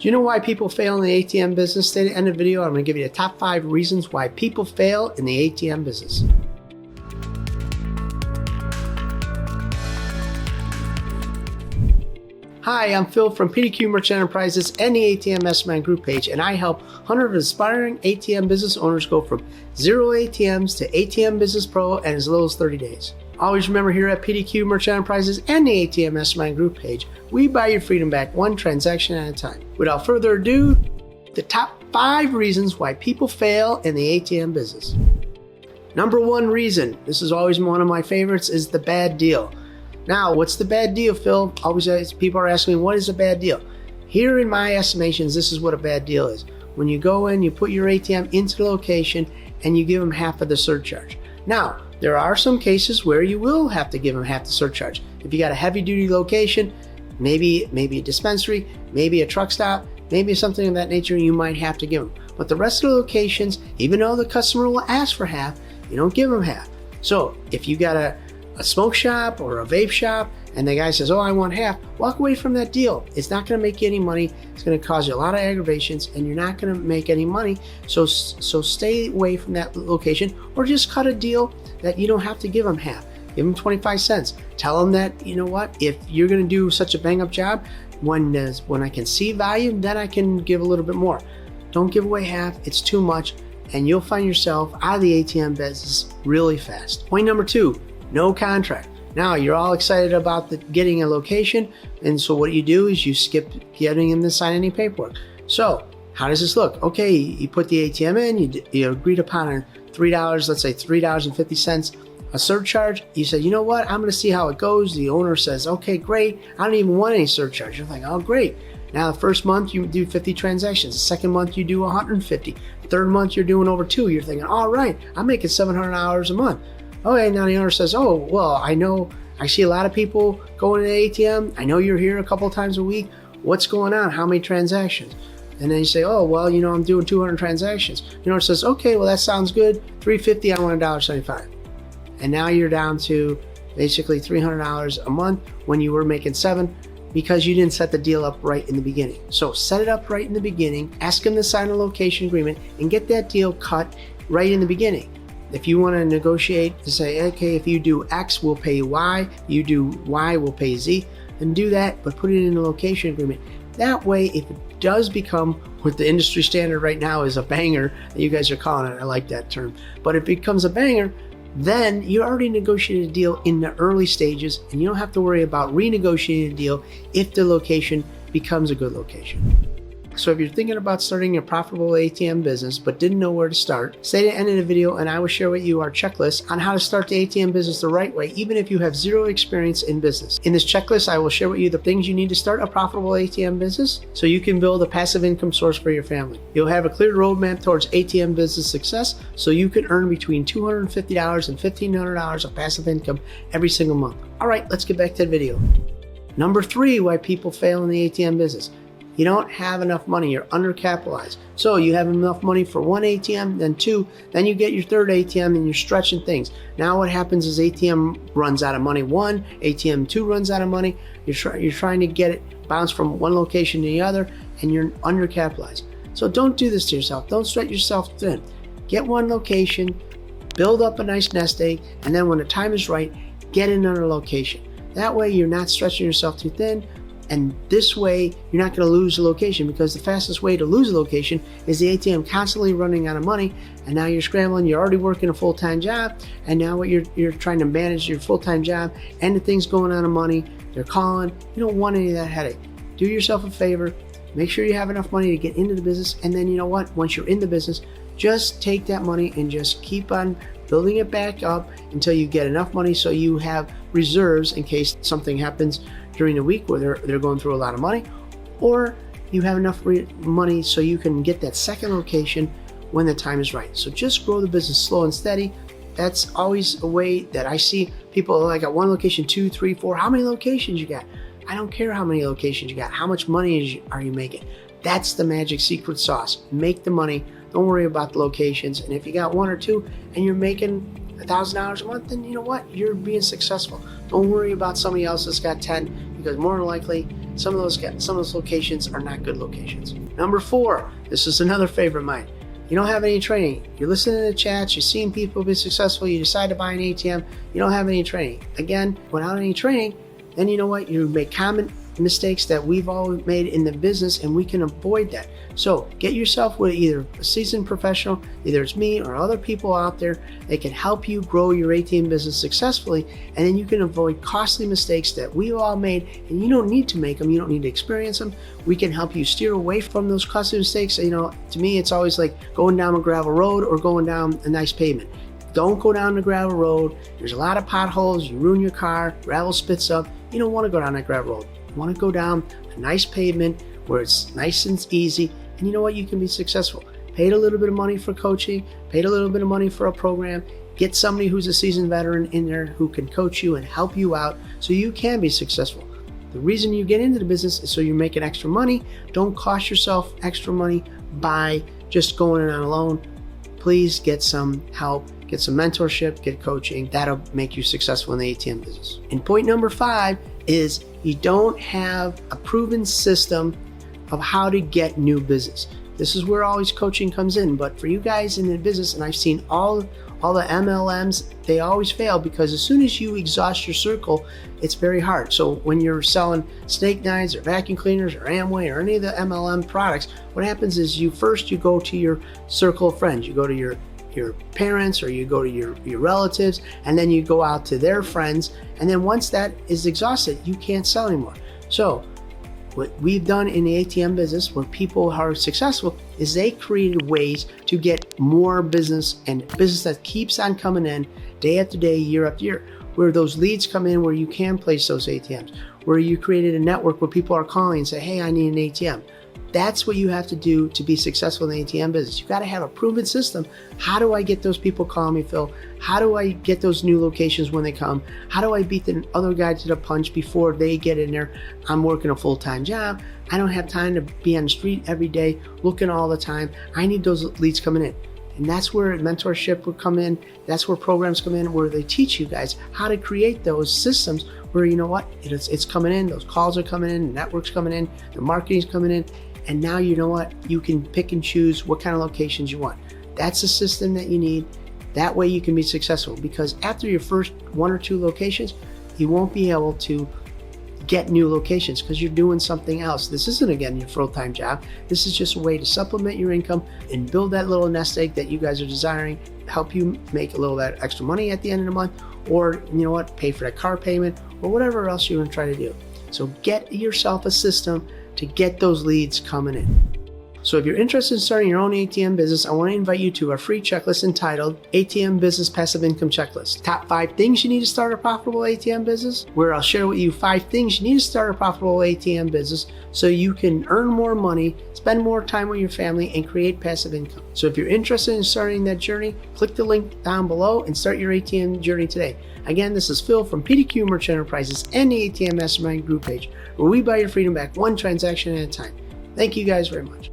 Do you know why people fail in the ATM business? Stay to the end of the video. I'm going to give you the top 5 reasons why people fail in the ATM business. Hi, I'm Phil from PDQ Merchant Enterprises and the ATM Mastermind group page, and I help hundreds of aspiring ATM business owners go from 0 ATMs to ATM Business Pro in as little as 30 days. Always remember, here at PDQ Merchant Enterprises and the ATM Mastermind group page, we buy your freedom back one transaction at a time. Without further ado, the top 5 reasons why people fail in the ATM business. Number 1 reason, this is always one of my favorites, is the bad deal. Now, what's the bad deal, Phil? Always people are asking me, what is a bad deal? Here in my estimations, this is what a bad deal is. When you go in, you put your ATM into the location and you give them half of the surcharge. Now, there are some cases where you will have to give them half the surcharge. If you got a heavy duty location, maybe a dispensary, maybe a truck stop, maybe something of that nature, you might have to give them. But the rest of the locations, even though the customer will ask for half, you don't give them half. So if you got a smoke shop or a vape shop and the guy says, oh, I want half, walk away from that deal. It's not going to make you any money. It's going to cause you a lot of aggravations and you're not going to make any money. So stay away from that location, or just cut a deal that you don't have to give them half. Give them 25 cents. Tell them that, you know what, if you're going to do such a bang up job, when I can see value, then I can give a little bit more. Don't give away half. It's too much and you'll find yourself out of the ATM business really fast. Point number 2, no contract. Now you're all excited about getting a location, and so what you do is you skip getting them to sign any paperwork. So how does this look? Okay, you put the ATM in, you agreed upon a $3, let's say $3.50 a surcharge. You say, you know what, I'm going to see how it goes. The owner says, okay, great. I don't even want any surcharge. You're like, oh, great. Now the first month you do 50 transactions. The second month you do 150. Third month you're doing over 2. You're thinking, all right, I'm making $700 a month. Okay, now the owner says, oh, well, I see a lot of people going to the ATM. I know you're here a couple times a week. What's going on? How many transactions? And then you say, oh, well, I'm doing 200 transactions. The owner says, okay, well, that sounds good. $3.50, I want $1.75. And now you're down to basically $300 a month when you were making $7, because you didn't set the deal up right in the beginning. So set it up right in the beginning, ask them to sign a location agreement, and get that deal cut right in the beginning. If you want to negotiate and say, okay, if you do X, we'll pay Y, you do Y, we'll pay Z, then do that, but put it in a location agreement. That way, if it does become what the industry standard right now is a banger, that you guys are calling it, I like that term, but if it becomes a banger, then you already negotiated a deal in the early stages, and you don't have to worry about renegotiating a deal if the location becomes a good location. So if you're thinking about starting a profitable ATM business but didn't know where to start, stay to the end of the video and I will share with you our checklist on how to start the ATM business the right way, even if you have 0 experience in business. In this checklist, I will share with you the things you need to start a profitable ATM business so you can build a passive income source for your family. You'll have a clear roadmap towards ATM business success so you can earn between $250 and $1,500 of passive income every single month. All right, let's get back to the video. Number 3, why people fail in the ATM business. You don't have enough money, you're undercapitalized. So you have enough money for 1 ATM, then 2, then you get your 3rd ATM and you're stretching things. Now what happens is ATM runs out of money 1, ATM 2 runs out of money, you're trying to get it bounce from one location to the other and you're undercapitalized. So don't do this to yourself, don't stretch yourself thin. Get one location, build up a nice nest egg, and then when the time is right, get another location. That way you're not stretching yourself too thin. And this way, you're not going to lose the location, because the fastest way to lose a location is the ATM constantly running out of money. And now you're scrambling, you're already working a full-time job. And now you're trying to manage your full-time job and the things going out of money. They're calling. You don't want any of that headache. Do yourself a favor. Make sure you have enough money to get into the business. And then you know what? Once you're in the business, just take that money and just keep on building it back up until you get enough money so you have reserves in case something happens during the week where they're going through a lot of money, or you have enough money so you can get that second location when the time is right. So just grow the business slow and steady. That's always a way that I see people, like at 1 location, 2, 3, 4, how many locations you got? I don't care how many locations you got. How much money are you making? That's the magic secret sauce. Make the money. Don't worry about the locations. And if you got 1 or 2 and you're making $1,000 a month, then you know what? You're being successful. Don't worry about somebody else that's got 10, because more than likely some of those locations are not good locations. Number 4, this is another favorite of mine. You don't have any training. You're listening to the chats, you're seeing people be successful, you decide to buy an ATM, you don't have any training. Again, without any training, then you know what? You make common mistakes that we've all made in the business, and we can avoid that. So get yourself with either a seasoned professional, either it's me or other people out there that can help you grow your ATM business successfully, and then you can avoid costly mistakes that we've all made, and you don't need to make them, you don't need to experience them. We can help you steer away from those costly mistakes. You know, to me, it's always like going down a gravel road or going down a nice pavement. Don't go down the gravel road. There's a lot of potholes, you ruin your car, gravel spits up. You don't want to go down that gravel road. You want to go down a nice pavement where it's nice and easy, and you know what? You can be successful. Paid a little bit of money for coaching, paid a little bit of money for a program, get somebody who's a seasoned veteran in there who can coach you and help you out so you can be successful. The reason you get into the business is so you're making extra money. Don't cost yourself extra money by just going in on a loan. Please get some help, get some mentorship, get coaching. That'll make you successful in the ATM business. And point number 5 is you don't have a proven system of how to get new business. This is where always coaching comes in. But for you guys in the business, and I've seen all the MLMs, they always fail because as soon as you exhaust your circle, it's very hard. So when you're selling snake knives or vacuum cleaners or Amway or any of the MLM products, what happens is you go to your circle of friends. You go to your parents, or you go to your relatives, and then you go out to their friends, and then once that is exhausted, you can't sell anymore. So what we've done in the ATM business, where people are successful, is they created ways to get more business, and business that keeps on coming in day after day, year after year, where those leads come in, where you can place those ATMs, where you created a network where people are calling and say, hey, I need an ATM. That's what you have to do to be successful in the ATM business. You got to have a proven system. How do I get those people calling me, Phil? How do I get those new locations when they come? How do I beat the other guy to the punch before they get in there? I'm working a full-time job. I don't have time to be on the street every day looking all the time. I need those leads coming in. And that's where mentorship will come in. That's where programs come in, where they teach you guys how to create those systems where, you know what, it's coming in, those calls are coming in, the network's coming in, the marketing's coming in. And now you know what? You can pick and choose what kind of locations you want. That's the system that you need. That way you can be successful, because after your first 1 or 2 locations, you won't be able to get new locations because you're doing something else. This isn't, again, your full-time job. This is just a way to supplement your income and build that little nest egg that you guys are desiring, help you make a little that extra money at the end of the month, or, you know what, pay for that car payment or whatever else you want to try to do. So get yourself a system to get those leads coming in. So if you're interested in starting your own ATM business, I want to invite you to our free checklist entitled ATM Business Passive Income Checklist. Top 5 things you need to start a profitable ATM business, where I'll share with you 5 things you need to start a profitable ATM business so you can earn more money, spend more time with your family, and create passive income. So if you're interested in starting that journey, click the link down below and start your ATM journey today. Again, this is Phil from PDQ Merchant Enterprises and the ATM Mastermind group page, where we buy your freedom back one transaction at a time. Thank you guys very much.